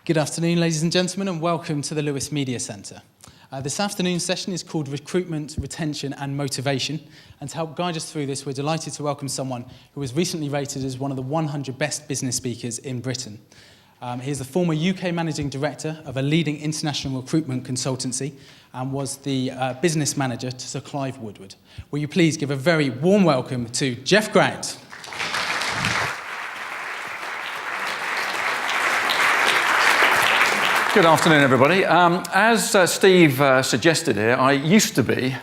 Good afternoon, ladies and gentlemen, and welcome to the Lewis Media Centre. This afternoon's session is called Recruitment, Retention and Motivation, and to help guide us through this, we're delighted to welcome someone who was recently rated as one of the 100 best business speakers in Britain. He is the former UK Managing Director of a leading international recruitment consultancy and was the business manager to Sir Clive Woodward. Will you please give a very warm welcome to Jeff Grout. Good afternoon, everybody. As Steve suggested here, I used to be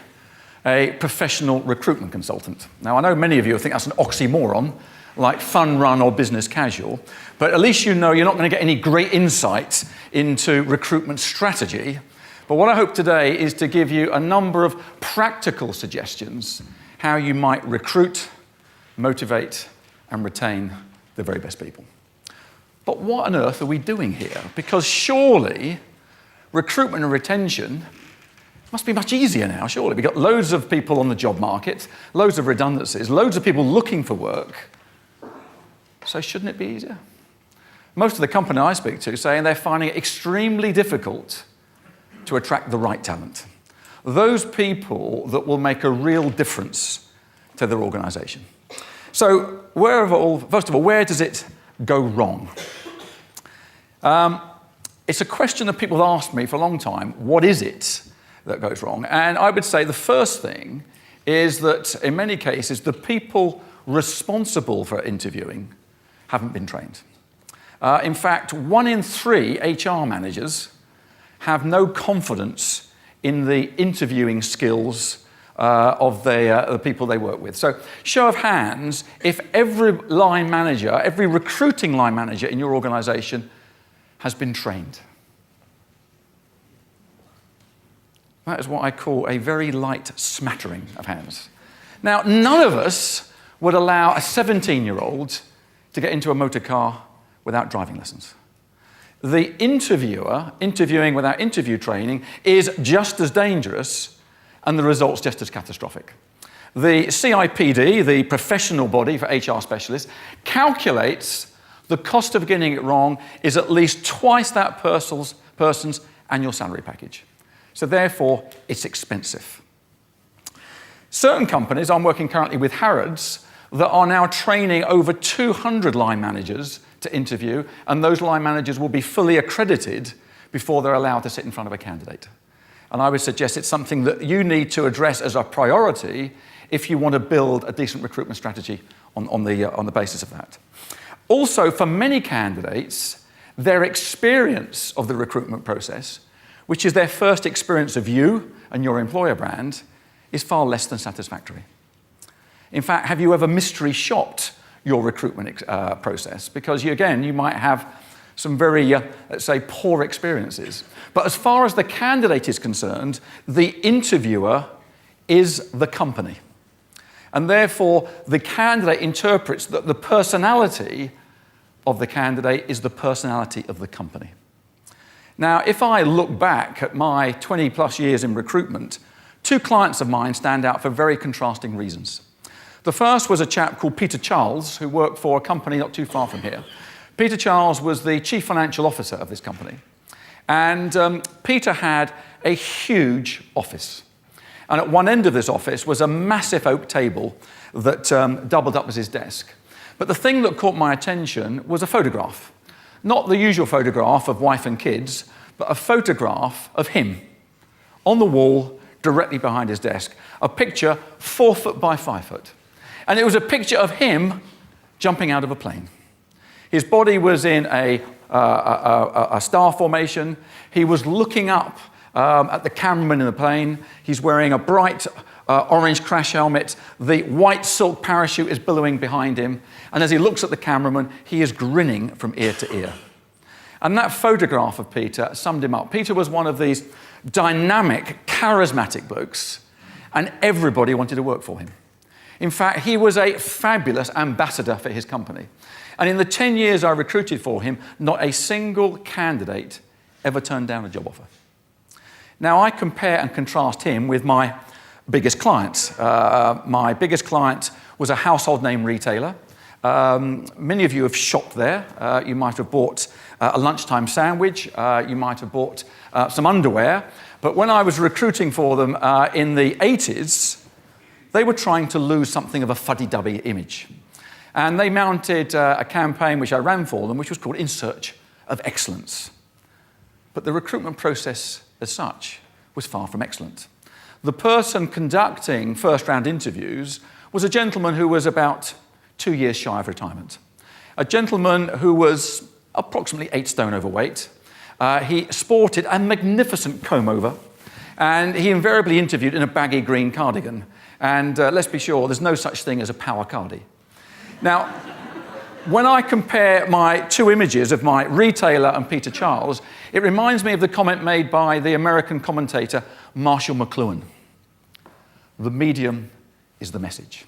a professional recruitment consultant. Now, I know many of you think that's an oxymoron, like fun run or business casual, but at least you know you're not going to get any great insight into recruitment strategy. But what I hope today is to give you a number of practical suggestions how you might recruit, motivate, and retain the very best people. But what on earth are we doing here? Because surely recruitment and retention must be much easier now, surely. We've got loads of people on the job market, loads of redundancies, loads of people looking for work. So shouldn't it be easier? Most of the company I speak to saying they're finding it extremely difficult to attract the right talent. Those people that will make a real difference to their organisation. So first of all, where does it go wrong? It's a question that people have asked me for a long time. What is it that goes wrong? And I would say the first thing is that in many cases, the people responsible for interviewing haven't been trained. In fact, 1 in 3 HR managers have no confidence in the interviewing skills of the people they work with. So, show of hands, if every line manager, every recruiting line manager in your organisation has been trained. That is what I call a very light smattering of hands. Now, none of us would allow a 17-year-old to get into a motor car without driving lessons. The interviewer interviewing without interview training is just as dangerous and the results just as catastrophic. The CIPD, the professional body for HR specialists, calculates the cost of getting it wrong is at least twice that person's annual salary package. So therefore, it's expensive. Certain companies, I'm working currently with Harrods, that are now training over 200 line managers to interview, and those line managers will be fully accredited before they're allowed to sit in front of a candidate. And I would suggest it's something that you need to address as a priority if you want to build a decent recruitment strategy on the basis of that. Also, for many candidates, their experience of the recruitment process, which is their first experience of you and your employer brand, is far less than satisfactory. In fact, have you ever mystery shopped your recruitment process? Because you might have some very, let's say, poor experiences. But as far as the candidate is concerned, the interviewer is the company. And therefore, the candidate interprets that the personality of the candidate is the personality of the company. Now, if I look back at my 20-plus years in recruitment, 2 clients of mine stand out for very contrasting reasons. The first was a chap called Peter Charles, who worked for a company not too far from here. Peter Charles was the chief financial officer of this company. And Peter had a huge office. And at one end of this office was a massive oak table that doubled up as his desk. But the thing that caught my attention was a photograph. Not the usual photograph of wife and kids, but a photograph of him on the wall directly behind his desk. A picture 4 foot by 5 foot. And it was a picture of him jumping out of a plane. His body was in a star formation. He was looking up at the cameraman in the plane. He's wearing a bright orange crash helmet. The white silk parachute is billowing behind him. And as he looks at the cameraman, he is grinning from ear to ear. And that photograph of Peter summed him up. Peter was one of these dynamic, charismatic blokes, and everybody wanted to work for him. In fact, he was a fabulous ambassador for his company. And in the 10 years I recruited for him, not a single candidate ever turned down a job offer. Now, I compare and contrast him with my biggest clients. My biggest client was a household name retailer. Many of you have shopped there. You might have bought a lunchtime sandwich. You might have bought some underwear. But when I was recruiting for them in the 80s, they were trying to lose something of a fuddy-duddy image. And they mounted a campaign which I ran for them, which was called In Search of Excellence. But the recruitment process as such was far from excellent. The person conducting first-round interviews was a gentleman who was about 2 years shy of retirement. A gentleman who was approximately 8 stone overweight. He sported a magnificent comb-over, and he invariably interviewed in a baggy green cardigan. And let's be sure, there's no such thing as a power cardi. Now, when I compare my 2 images of my retailer and Peter Charles, it reminds me of the comment made by the American commentator Marshall McLuhan. The medium is the message.